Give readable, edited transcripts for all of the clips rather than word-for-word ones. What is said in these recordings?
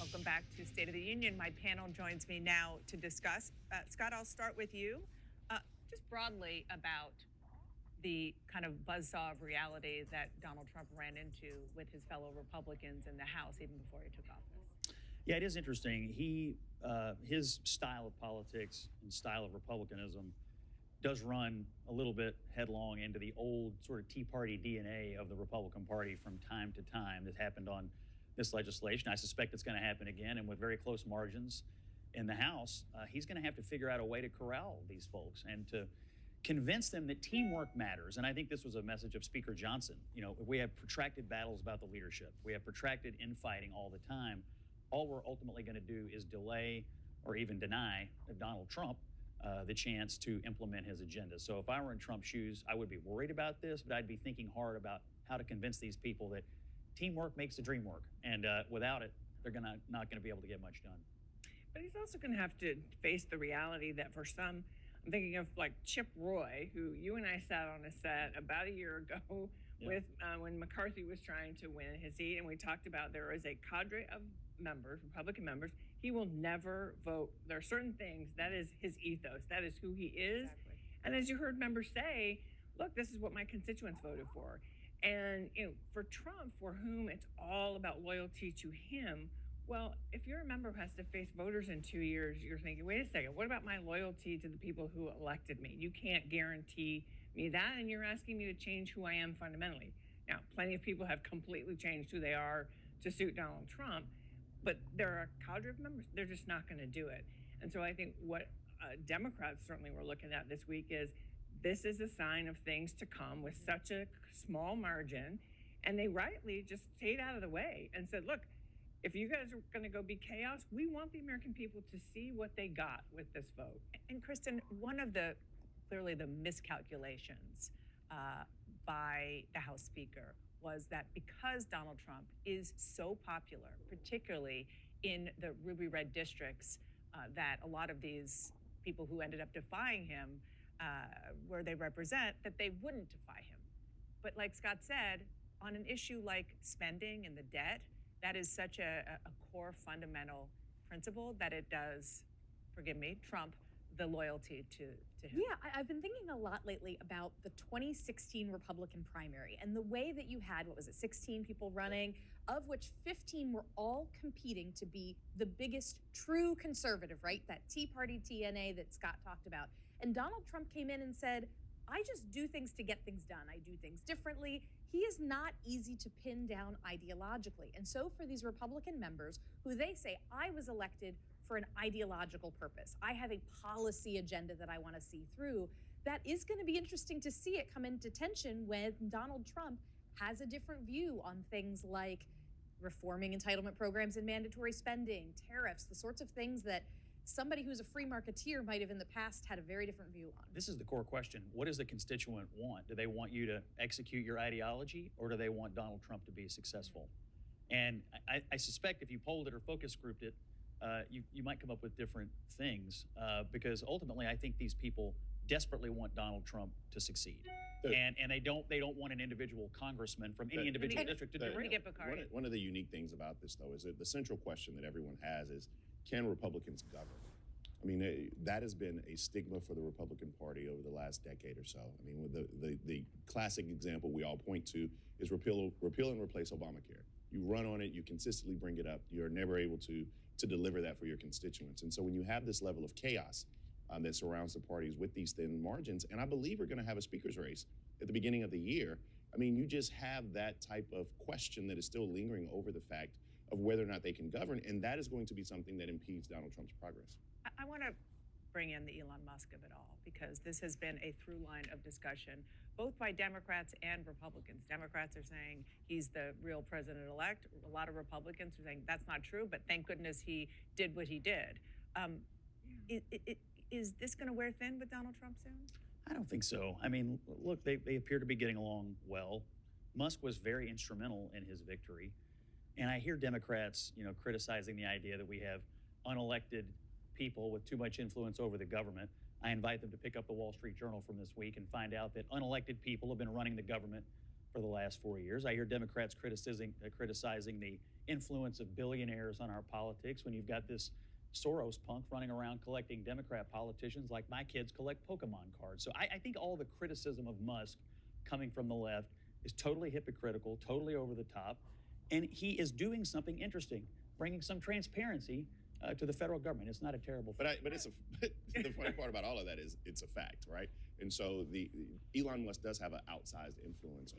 Welcome back to State of the Union. My panel joins me now to discuss. Scott, I'll start with you. Just broadly about the kind of buzzsaw of reality that Donald Trump ran into with his fellow Republicans in the House even before he took office. Yeah, it is interesting. His style of politics and style of republicanism does run a little bit headlong into the old sort of Tea Party DNA of the Republican Party from time to time that happened on this legislation. I suspect it's going to happen again, and with very close margins in the House, he's going to have to figure out a way to corral these folks and to convince them that teamwork matters. And I think this was a message of Speaker Johnson. You know, we have protracted battles about the leadership. We have protracted infighting all the time. All we're ultimately going to do is delay or even deny Donald Trump the chance to implement his agenda. So if I were in Trump's shoes, I would be worried about this, but I'd be thinking hard about how to convince these people that teamwork makes the dream work. And without it, they're not going to be able to get much done. But he's also going to have to face the reality that for some, I'm thinking of like Chip Roy, who you and I sat on a set about a year ago with when McCarthy was trying to win his seat. And we talked about there is a cadre of members, Republican members. He will never vote. There are certain things, that is his ethos. That is who he is. Exactly. And as you heard members say, look, this is what my constituents voted for. And you know, for Trump, for whom it's all about loyalty to him, well, if you're a member who has to face voters in 2 years, you're thinking, wait a second, what about my loyalty to the people who elected me? You can't guarantee me that, and you're asking me to change who I am fundamentally. Now, plenty of people have completely changed who they are to suit Donald Trump, but there are a cadre of members, they're just not going to do it. And so I think what Democrats certainly were looking at this week is this is a sign of things to come with such a small margin, and they rightly just stayed out of the way and said, look, if you guys are going to go be chaos, we want the American people to see what they got with this vote. And Kristen, one of the clearly the miscalculations by the House Speaker was that because Donald Trump is so popular, particularly in the ruby red districts that a lot of these people who ended up defying him where they represent, that they wouldn't defy him. But like Scott said, on an issue like spending and the debt, that is such a core fundamental principle that it does, forgive me, trump the loyalty to him. Yeah, I've been thinking a lot lately about the 2016 Republican primary and the way that you had, 16 people running, of which 15 were all competing to be the biggest true conservative, right? That Tea Party DNA that Scott talked about. And Donald Trump came in and said, I just do things to get things done. I do things differently. He is not easy to pin down ideologically. And so for these Republican members who they say, I was elected for an ideological purpose, I have a policy agenda that I want to see through, that is going to be interesting to see it come into tension when Donald Trump has a different view on things like reforming entitlement programs and mandatory spending, tariffs, the sorts of things that somebody who's a free marketeer might have in the past had a very different view on. This is the core question. What does the constituent want? Do they want you to execute your ideology, or do they want Donald Trump to be successful? And I suspect if you polled it or focus grouped it, you might come up with different things because ultimately I think these people desperately want Donald Trump to succeed. And they don't want an individual congressman from any individual district to derail. Bakari. One of the unique things about this, though, is that the central question that everyone has is, can Republicans govern? I mean, that has been a stigma for the Republican Party over the last decade or so. I mean, the classic example we all point to is repeal and replace Obamacare. You run on it, you consistently bring it up, you're never able to deliver that for your constituents. And so when you have this level of chaos that surrounds the parties with these thin margins, and I believe we're going to have a speaker's race at the beginning of the year, I mean, you just have that type of question that is still lingering over the fact of whether or not they can govern, and that is going to be something that impedes Donald Trump's progress. I want to bring in the Elon Musk of it all, because this has been a through line of discussion, both by Democrats and Republicans. Democrats are saying he's the real president-elect. A lot of Republicans are saying that's not true, but thank goodness he did what he did. Is this going to wear thin with Donald Trump soon? I don't think so. I mean, look, they appear to be getting along well. Musk was very instrumental in his victory. And I hear Democrats, criticizing the idea that we have unelected people with too much influence over the government. I invite them to pick up the Wall Street Journal from this week and find out that unelected people have been running the government for the last 4 years. I hear Democrats criticizing the influence of billionaires on our politics when you've got this Soros punk running around collecting Democrat politicians like my kids collect Pokemon cards. So I think all the criticism of Musk coming from the left is totally hypocritical, totally over the top. And he is doing something interesting, bringing some transparency to the federal government. It's not a terrible thing. But the funny part about all of that is it's a fact, right? And so the Elon Musk does have an outsized influence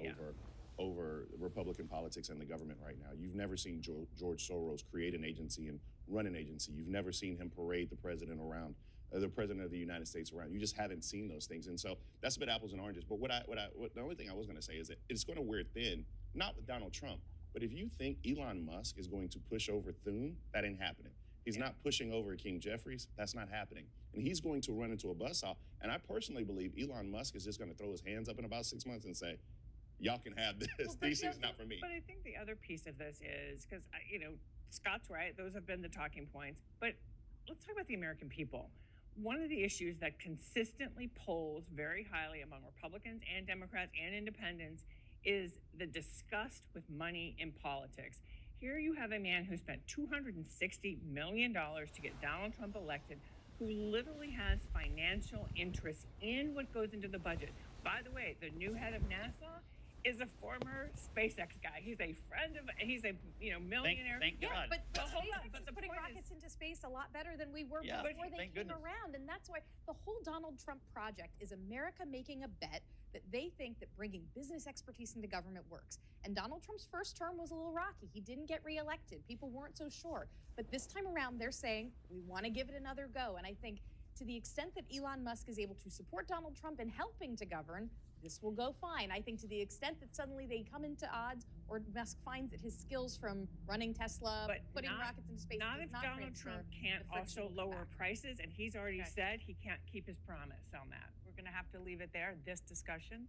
over Republican politics and the government right now. You've never seen George Soros create an agency and run an agency. You've never seen him parade the president around, the president of the United States around. You just haven't seen those things. And so that's a bit apples and oranges. But the only thing I was going to say is that it's going to wear thin, not with Donald Trump, but if you think Elon Musk is going to push over Thune, that ain't happening. He's not pushing over King Jeffries. That's not happening. And he's going to run into a buzzsaw. And I personally believe Elon Musk is just going to throw his hands up in about 6 months and say, y'all can have this. These things not for me. But I think the other piece of this is, because, Scott's right. Those have been the talking points. But let's talk about the American people. One of the issues that consistently polls very highly among Republicans and Democrats and independents is the disgust with money in politics. Here you have a man who spent $260 million to get Donald Trump elected, who literally has financial interests in what goes into the budget. By the way, the new head of NASA is a former SpaceX guy. He's a millionaire. Thank God. Yeah, but hold SpaceX on, but is the putting point rockets into space a lot better than we were before they thank came goodness. around. And that's why the whole Donald Trump project is America making a bet that they think that bringing business expertise into government works. And Donald Trump's first term was a little rocky. He didn't get reelected. People weren't so sure. But this time around, they're saying, we want to give it another go. And I think to the extent that Elon Musk is able to support Donald Trump in helping to govern, this will go fine. I think to the extent that suddenly they come into odds, or Musk finds that his skills from running Tesla, putting rockets into space, not does if not Donald transfer, Trump can't the friction also will come lower back. prices, and he's already said he can't keep his promise on that. We're going to have to leave it there, this discussion.